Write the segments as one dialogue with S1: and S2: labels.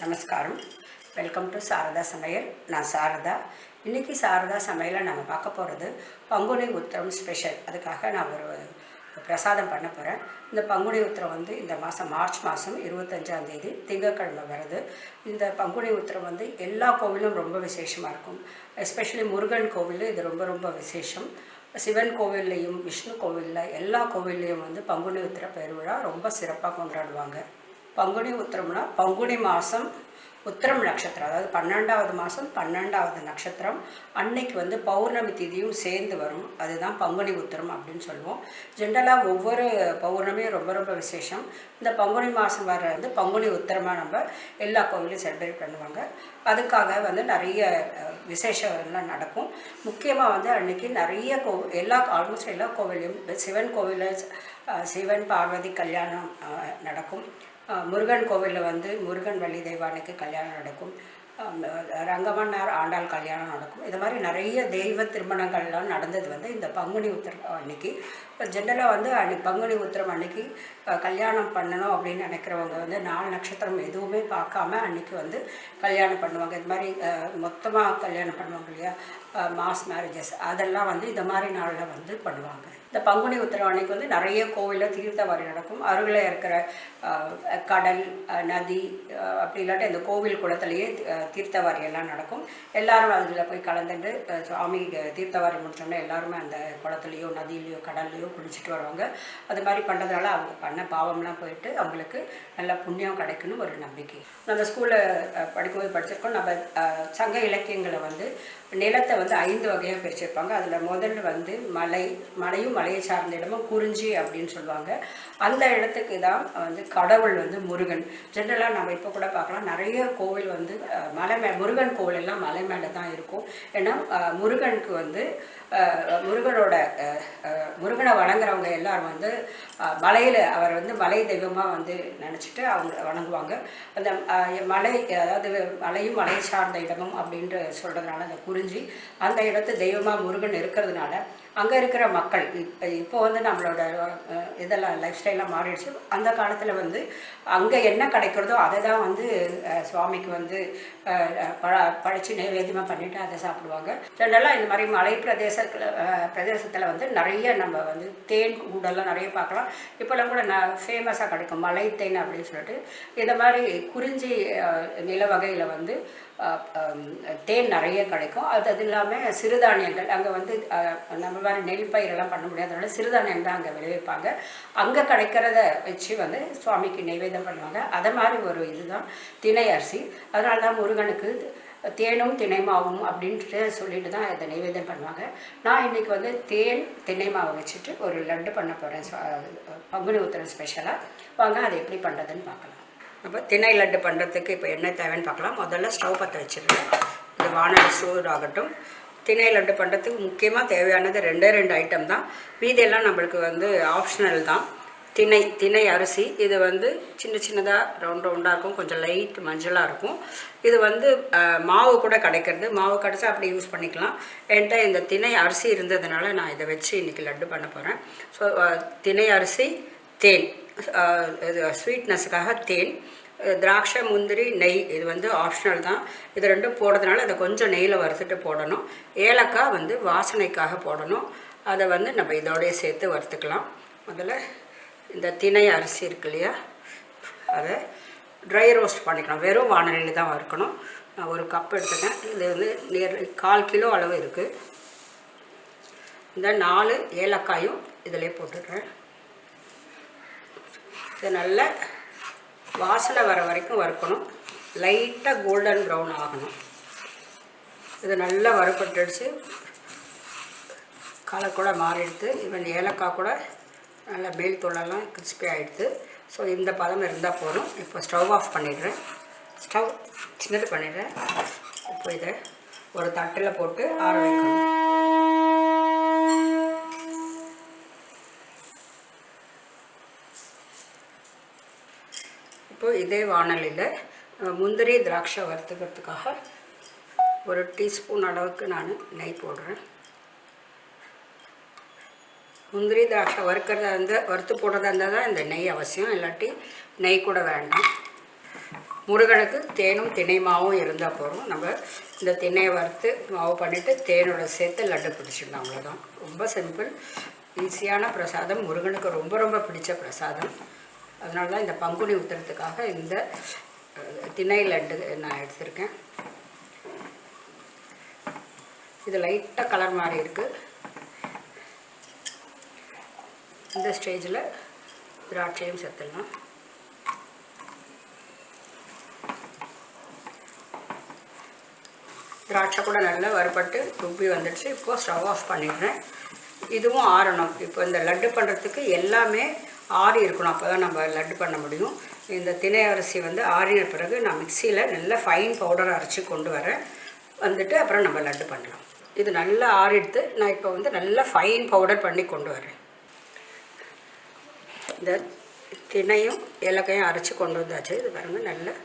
S1: நமஸ்காரம். Welcome to Saradha சமையல். நான் சாரதா. இன்றைக்கி சாரதா சமையலில் நம்ம பார்க்க போகிறது பங்குனி உத்திரம் ஸ்பெஷல். அதுக்காக நான் ஒரு பிரசாதம் பண்ண போகிறேன். இந்த பங்குனி உத்திரம் வந்து இந்த மாதம் மார்ச் மாதம் 25ஆம் தேதி திங்கட்கிழமை வருது. இந்த பங்குனி உத்திரம் வந்து எல்லா கோவிலும் ரொம்ப விசேஷமாக இருக்கும். எஸ்பெஷலி முருகன் கோவில் இது ரொம்ப ரொம்ப விசேஷம். சிவன் கோவில்லையும் விஷ்ணு கோவிலில் எல்லா கோவில்லையும் வந்து பங்குனி உத்திர பெருவிழா ரொம்ப சிறப்பாக கொண்டாடுவாங்க. பங்குனி உத்திரம்னா பங்குனி மாதம் உத்திரம் நட்சத்திரம், அதாவது 12வது மாதம் 12வது நட்சத்திரம் அன்னைக்கு வந்து பௌர்ணமி திதியும் சேர்ந்து வரும். அதுதான் பங்குனி உத்திரம் அப்படின்னு சொல்லுவோம். ஜென்ரலாக ஒவ்வொரு பௌர்ணமியும் ரொம்ப ரொம்ப விசேஷம். இந்த பங்குனி மாதம் வர வந்து பங்குனி உத்திரமாக நம்ம எல்லா கோவிலையும் செலிப்ரேட் பண்ணுவாங்க. அதுக்காக வந்து நிறைய விசேஷம்லாம் நடக்கும். முக்கியமாக வந்து அன்றைக்கி நிறைய ஆல்மோஸ்ட் எல்லா கோவிலையும் சிவன் கோவிலில் சிவன் பார்வதி கல்யாணம் நடக்கும். முருகன் கோவிலில் வந்து முருகன் வள்ளி தெய்வானுக்கு கல்யாணம் நடக்கும். ரங்கமன்னார் ஆண்டாள் கல்யாணம் நடக்கும். இது மாதிரி நிறைய தெய்வ திருமணங்கள்லாம் நடந்தது வந்து இந்த பங்குனி உத்திரம் அன்னைக்கு. ஜென்ரலாக வந்து பங்குனி உத்திரம் அன்னைக்கு கல்யாணம் பண்ணணும் அப்படின்னு நினைக்கிறவங்க வந்து 4 நட்சத்திரம் எதுவுமே பார்க்காம அன்றைக்கி வந்து கல்யாணம் பண்ணுவாங்க. இது மாதிரி மொத்தமாக கல்யாணம் பண்ணுவாங்க இல்லையா, மாஸ் மேரேஜஸ், அதெல்லாம் வந்து இந்த மாதிரி நாளில் வந்து பண்ணுவாங்க. இந்த பங்குனி உத்திரம் அன்னைக்கு வந்து நிறைய கோவிலில் தீர்த்தவாரி நடக்கும். அருகில் இருக்கிற கடல், நதி, அப்படி இல்லாட்டி இந்த கோவில் குளத்துலேயே தீர்த்தவாரி எல்லாம் நடக்கும். எல்லாரும் அதில் போய் கலந்துட்டு சுவாமி தீர்த்தவாரி முடிச்சோன்னா எல்லாருமே அந்த குளத்துலேயோ நதியிலையோ கடல்லையோ குளிச்சுட்டு வருவாங்க. அது மாதிரி பண்ணுறதுனால அவங்க பண்ண பாவம்லாம் போயிட்டு அவங்களுக்கு நல்ல புண்ணியம் கிடைக்குன்னு ஒரு நம்பிக்கை. நம்ம ஸ்கூலில் படிக்கும்போது படிச்சிருக்கோம். நம்ம சங்க இலக்கியங்களை வந்து நிலத்தை வந்து 5 வகையாக பிரிச்சிருப்பாங்க. அதில் முதல்ல வந்து மலையும் மலையை சார்ந்த இடமும் குறிஞ்சி அப்படின்னு சொல்லுவாங்க. அந்த இடத்துக்கு தான் வந்து கடவுள் வந்து முருகன். ஜென்ரலாக நம்ம இப்போ கூட பார்க்கலாம், நிறைய கோவில் வந்து முருகன் கோவில் எல்லாம் மலை மேலே தான் இருக்கும். ஏன்னா முருகனுக்கு வந்து முருகனை வணங்குறவங்க எல்லாரும் வந்து மலையில் அவர் வந்து மலை தெய்வமாக வந்து நினச்சிட்டு அவங்க வணங்குவாங்க. அந்த மலை, அதாவது மலையும் மலை சார்ந்த இடமும் அப்படின்ட்டு சொல்கிறதுனால அந்த குறிஞ்சி அந்த இடத்து தெய்வமாக முருகன் இருக்கிறதுனால அங்கே இருக்கிற மக்கள் இப்போ வந்து நம்மளோட இதெல்லாம் லைஃப் ஸ்டைலாக மாறிடுச்சு. அந்த காலத்தில் வந்து அங்கே என்ன கிடைக்கிறதோ அதை தான் வந்து சுவாமிக்கு வந்து படைச்சு நைவேத்தியமாக பண்ணிவிட்டு அதை சாப்பிடுவாங்க. ஜென்ரலாக இந்த மாதிரி மலை பிரதேசத்தில் வந்து நிறைய நம்ம வந்து தேன் கூடெல்லாம் நிறைய பார்க்கலாம். இப்போல்லாம் கூட ஃபேமஸாக கிடைக்கும் மலை தேன் அப்படின்னு சொல்லிட்டு. இந்த மாதிரி குறிஞ்சி நில வகையில் வந்து தேன் நிறைய கிடைக்கும். அது இல்லாமல் சிறுதானியங்கள் அங்கே வந்து நம்ம மாதிரி நெல் பயிரெல்லாம் பண்ண முடியாதனால சிறுதானியம் தான் அங்கே விளைவிப்பாங்க. அங்கே கிடைக்கிறத வச்சு வந்து சுவாமிக்கு நைவேத்தியம் பண்ணுவாங்க. அதை மாதிரி ஒரு இதுதான் திணை அரிசி. அதனால தான் முருகனுக்கு தேனும் திணைமாவும் அப்படின்ட்டு சொல்லிட்டு தான் இதை நைவேத்தியம் பண்ணுவாங்க. நான் இன்றைக்கி வந்து தேன் திணை மாவை வச்சுட்டு ஒரு லட்டு பண்ண போகிறேன், பங்குனி உத்திரம் ஸ்பெஷலாக. வாங்க அதை எப்படி பண்ணுறதுன்னு பார்க்கலாம். அப்போ திணை லட்டு பண்ணுறதுக்கு இப்போ என்ன தேவைன்னு பார்க்கலாம். முதல்ல ஸ்டவ் பற்ற வச்சுருக்கேன். இந்த வானல் சூடு ஆகட்டும். திணை லட்டு பண்ணுறதுக்கு முக்கியமாக தேவையானது 2 ஐட்டம் தான். மீதியெல்லாம் நம்மளுக்கு வந்து ஆப்ஷனல் தான். திணை அரிசி, இது வந்து சின்னதாக ரவுண்டாக இருக்கும், கொஞ்சம் லைட் மஞ்சளாக இருக்கும். இது வந்து மாவு கூட கிடைக்கிறது, மாவு கிடச்சா அப்படி யூஸ் பண்ணிக்கலாம். என்கிட்ட இந்த திணை அரிசி இருந்ததுனால நான் இதை வச்சு இன்றைக்கி லட்டு பண்ண போகிறேன். ஸோ திணை அரிசி, தேன், இது ஸ்வீட்னஸுக்காக தேன், திராட்சை, முந்திரி, நெய், இது வந்து ஆப்ஷனல் தான். இது 2 போடுறதுனால அதை கொஞ்சம் நெய்யில் வறுத்துட்டு போடணும். ஏலக்காய் வந்து வாசனைக்காக போடணும். அதை வந்து நம்ம இதோடய சேர்த்து வறுத்துக்கலாம். முதல்ல இந்த திணை அரிசி இருக்கு இல்லையா, அதை ட்ரை ரோஸ்ட் பண்ணிக்கலாம். வெறும் வானலியில் தான் வறுக்கணும். நான் ஒரு கப் எடுத்துக்கேன். இது வந்து 1/4 கிலோ அளவு இருக்குது. இந்த 4 ஏலக்காயும் இதிலே போட்டுடுறேன். இது நல்ல வாசனை வர வரைக்கும் வறுக்கணும். லைட்டாக கோல்டன் ப்ரௌன் ஆகணும். இது நல்லா வறுப்பட்டுடுச்சு. கலர் கூட மாறிடுது. ஈவன் ஏலக்காய் கூட நல்லா மேல் தூளெல்லாம் கிறிஸ்பி ஆகிடுது. ஸோ இந்த பதம் இருந்தால் போதும். இப்போ ஸ்டவ் ஆஃப் பண்ணிடுறேன். ஸ்டவ் சின்னது பண்ணிடுறேன். இப்போ இதை ஒரு தட்டில் போட்டு ஆற வைக்கணும். இப்போ இதே வானலியில் முந்திரி திராட்சை வறுத்துக்கிறதுக்காக 1 டீஸ்பூன் அளவுக்கு நான் நெய் போடுறேன். முந்திரி திராட்சை வறுத்து போடுறதா இருந்தால் தான் இந்த நெய் அவசியம், இல்லாட்டி நெய் கூட வேண்டாம். முருகனுக்கு தேனும் திணை மாவும் இருந்தால் போதும். நம்ம இந்த திணையை வறுத்து மாவு பண்ணிவிட்டு தேனோட சேர்த்து லட்டு பிடிச்சிடலாம். அவ்வளோதான். ரொம்ப சிம்பிள், ஈஸியான பிரசாதம். முருகனுக்கு ரொம்ப ரொம்ப பிடிச்ச பிரசாதம். அதனால தான் இந்த பங்குனி உத்திரத்துக்காக இந்த திணை லட்டு நான் எடுத்திருக்கேன். இது லைட்டாக கலர் மாதிரி இருக்குது. இந்த ஸ்டேஜில் திராட்சையும் சேர்த்துடலாம். திராட்சை கூட நல்லா வறுபட்டு துப்பி வந்துடுச்சு. இப்போது ஸ்டவ் ஆஃப் பண்ணிடுறேன். இதுவும் ஆறணும். இப்போ இந்த லட்டு பண்ணுறதுக்கு எல்லாமே ஆறி இருக்கணும், அப்போ தான் நம்ம லட்டு பண்ண முடியும். இந்த திணை அரிசி வந்து ஆறின பிறகு நான் மிக்சியில் நல்லா ஃபைன் பவுடர் அரைச்சி கொண்டு வரேன். வந்துட்டு அப்புறம் நம்ம லட்டு பண்ணலாம். இது நல்லா ஆறிடுத்து. நான் இப்போ வந்து நல்லா ஃபைன் பவுடர் பண்ணி கொண்டு வரேன். இந்த திணையும் ஏலக்காயும் அரைச்சி கொண்டு வந்தாச்சு. இது பாருங்கள், நல்லா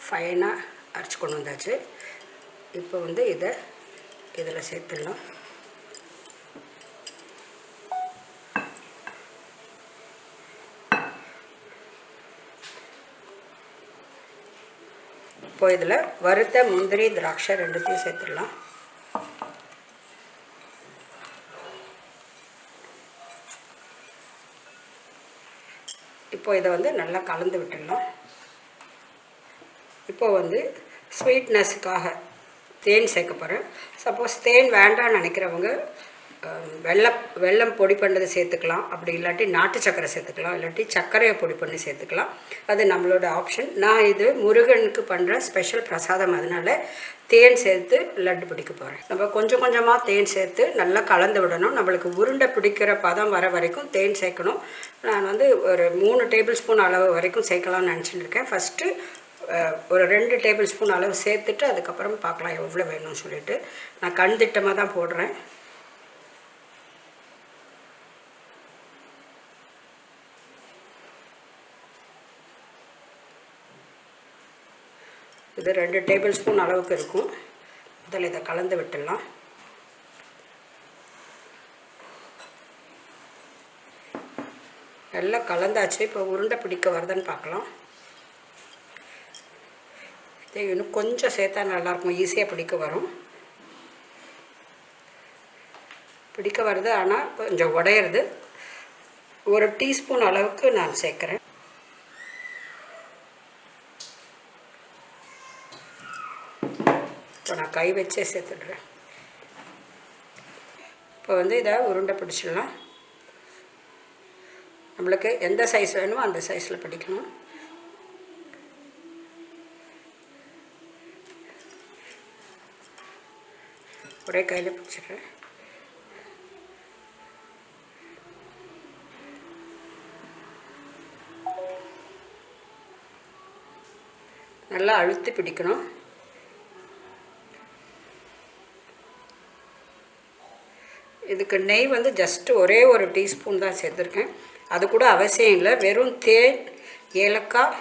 S1: ஃபைனாக அரைச்சி கொண்டு வந்தாச்சு. இப்போ வந்து இதில் சேர்த்துடலாம். இப்போ இதில் வறுத்த முந்திரி திராட்சை ரெண்டுத்தையும் சேர்த்துடலாம். இப்போ இதை வந்து நல்லா கலந்து விட்டுடலாம். இப்போ வந்து ஸ்வீட்னஸுக்காக தேன் சேர்க்க போகிறேன். சப்போஸ் தேன் வேண்டான்னு நினைக்கிறவங்க வெல்லம் பொடி பண்ணதை சேர்த்துக்கலாம். அப்படி இல்லாட்டி நாட்டு சர்க்கரை சேர்த்துக்கலாம். இல்லாட்டி சர்க்கரையை பொடி பண்ணி சேர்த்துக்கலாம். அது நம்மளோட ஆப்ஷன். நான் இது முருகனுக்கு பண்ணுற ஸ்பெஷல் பிரசாதம், அதனால் தேன் சேர்த்து லட்டு பிடிக்க போகிறேன். நம்ம கொஞ்சம் கொஞ்சமாக தேன் சேர்த்து நல்லா கலந்து விடணும். நம்மளுக்கு உருண்டை பிடிக்கிற பதம் வர வரைக்கும் தேன் சேர்க்கணும். நான் வந்து ஒரு 3 டேபிள் ஸ்பூன் அளவு வரைக்கும் சேர்க்கலாம்னு நினச்சிட்டு இருக்கேன். ஃபஸ்ட்டு ஒரு 2 டேபிள் ஸ்பூன் அளவு சேர்த்துட்டு அதுக்கப்புறம் பார்க்கலாம் எவ்வளோ வேணும்னு சொல்லிவிட்டு. நான் கண் திட்டமாக தான் போடுறேன். இது 2 டேபிள் ஸ்பூன் அளவுக்கு இருக்கும். முதல்ல இதை கலந்து விட்டுடலாம். நல்லா கலந்தாச்சு. இப்போ உருண்டை பிடிக்க வருதுன்னு பார்க்கலாம். இதை இன்னும் கொஞ்சம் சேர்த்தா நல்லாயிருக்கும், ஈஸியாக பிடிக்க வரும். பிடிக்க வருது, ஆனால் கொஞ்சம் உடையிறது. 1 டீஸ்பூன் அளவுக்கு நான் சேர்க்குறேன். இப்போ நான் கை வச்சே சேர்த்துடுறேன். இப்போ வந்து இதை உருண்டை பிடிச்சிடலாம். நம்மளுக்கு எந்த சைஸ் வேணுமோ அந்த சைஸில் பிடிக்கணும். ஒரே கையில் பிடிச்சிடுறேன். நல்லா அழுத்தி பிடிக்கணும். இதுக்கு நெய் வந்து ஜஸ்ட்டு ஒரே 1 டீஸ்பூன் தான் சேர்த்துருக்கேன். அது கூட அவசியம் இல்லை. வெறும் தேன், ஏலக்காய்,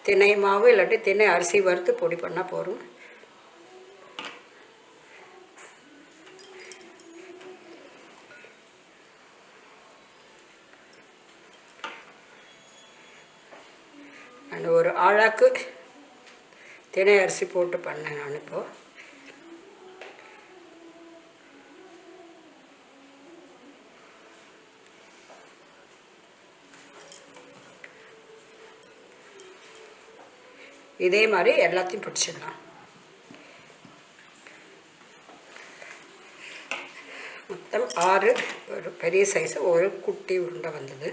S1: திணை மாவு இல்லாட்டி திணை அரிசி வறுத்து பொடி பண்ணால் போதும். நான் ஒரு ஆழாக்கு திணை அரிசி போட்டு பண்ணேன் நான். இப்போது இதே மாதிரி எல்லாத்தையும் பிடிச்சிடலாம். மொத்தம் 6 ஒரு பெரிய சைஸு, ஒரு குட்டி உருண்டை வந்தது.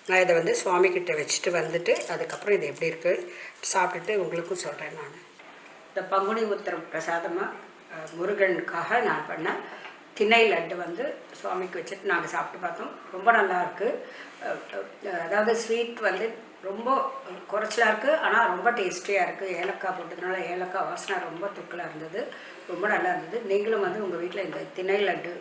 S1: நான் இதை வந்து சுவாமிக்கிட்ட வச்சுட்டு வந்துட்டு அதுக்கப்புறம் இது எப்படி இருக்குது சாப்பிட்டுட்டு உங்களுக்கும் சொல்கிறேன். நான் இந்த பங்குனி உத்திரம் பிரசாதமாக முருகனுக்காக நான் பண்ண திணை லட்டு வந்து சுவாமிக்கு வச்சுட்டு நாங்கள் சாப்பிட்டு பார்த்தோம். ரொம்ப நல்லாயிருக்கு. அதாவது ஸ்வீட் வந்து ரொம்ப குறைச்சலாக இருக்குது, ஆனால் ரொம்ப டேஸ்டியாக இருக்குது. ஏலக்காய் போட்டதுனால ஏலக்காய் வாசனை ரொம்ப தூக்கலாக இருந்தது. ரொம்ப நல்லா இருந்தது. நீங்களும் வந்து உங்கள் வீட்டில் இந்த திணை லட்டு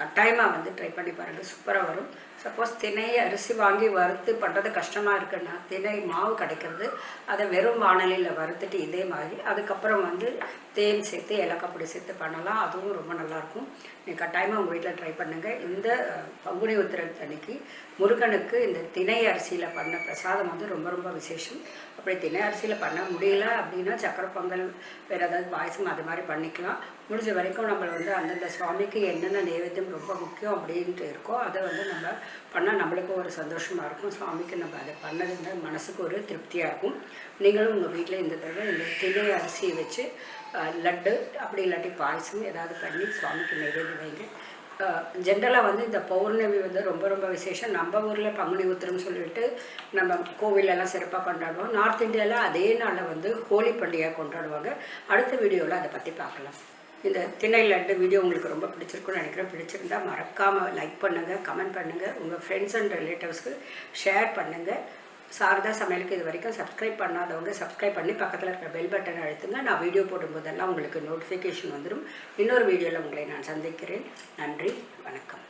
S1: கட்டாயமாக வந்து ட்ரை பண்ணி பாருங்கள். சூப்பராக வரும். சப்போஸ் திணை அரிசி வாங்கி வறுத்து பண்ணுறது கஷ்டமாக இருக்குன்னா திணை மாவு கிடைக்கிறது, அதை வெறும் வாணலியில் வறுத்துட்டு இதே மாதிரி அதுக்கப்புறம் வந்து தேன் சேர்த்து ஏலக்காய் பொடி சேர்த்து பண்ணலாம். அதுவும் ரொம்ப நல்லாயிருக்கும். நீங்கள் கட்டாயமாக உங்கள் வீட்டில் ட்ரை பண்ணுங்கள். இந்த பங்குனி உத்திரத்து அன்னைக்கு முருகனுக்கு இந்த திணை அரிசியில் பண்ண பிரசாதம் வந்து ரொம்ப ரொம்ப விசேஷம். அப்படி திணை அரிசியில் பண்ண முடியல அப்படின்னா சக்கரை பொங்கல், வேறு ஏதாவது பாயசம் அது மாதிரி பண்ணிக்கலாம். முடிஞ்ச வரைக்கும் நம்ம வந்து அந்தந்த சுவாமிக்கு என்னென்ன நைவேத்தியம் ரொம்ப முக்கியம் அப்படின்ட்டு இருக்கோ அதை வந்து நம்ம பண்ணால் நம்மளுக்கும் ஒரு சந்தோஷமாக இருக்கும். சுவாமிக்கு நம்ம அதை பண்ணதுன்னா மனசுக்கு ஒரு திருப்தியாக இருக்கும். நீங்களும் உங்கள் வீட்டில் இந்த தடவை இந்த திணை அரிசியை வச்சு லட்டு அப்படி இல்லாட்டி பாயசம் ஏதாவது பண்ணி சுவாமிக்கு நைவேத்தியம் வைங்க. ஜென்ரலாக வந்து இந்த பௌர்ணமி வந்து ரொம்ப ரொம்ப விசேஷம். நம்ம ஊரில் பங்குனி உத்திரம் சொல்லிட்டு நம்ம கோவிலெல்லாம் சிறப்பாக கொண்டாடுவோம். நார்த் இந்தியாவில் அதே நாளில் வந்து ஹோலி பண்டிகையாக கொண்டாடுவாங்க. அடுத்த வீடியோவில் அதை பற்றி பார்க்கலாம். இந்த திணை லட்டு வீடியோ உங்களுக்கு ரொம்ப பிடிச்சிருக்குன்னு நினைக்கிறேன். பிடிச்சிருந்தா மறக்காமல் லைக் பண்ணுங்கள், கமெண்ட் பண்ணுங்கள், உங்கள் ஃப்ரெண்ட்ஸ் அண்ட் ரிலேட்டிவ்ஸ்க்கு ஷேர் பண்ணுங்கள். சாரதா சமையலுக்கு இது வரைக்கும் சப்ஸ்கிரைப் பண்ணாதவங்க சப்ஸ்கிரைப் பண்ணி பக்கத்தில் இருக்கிற பெல் பட்டனை அழுத்துங்க. நான் வீடியோ போடும்போதெல்லாம் உங்களுக்கு நோட்டிஃபிகேஷன் வந்துடும். இன்னொரு வீடியோவில் உங்களை நான் சந்திக்கிறேன். நன்றி, வணக்கம்.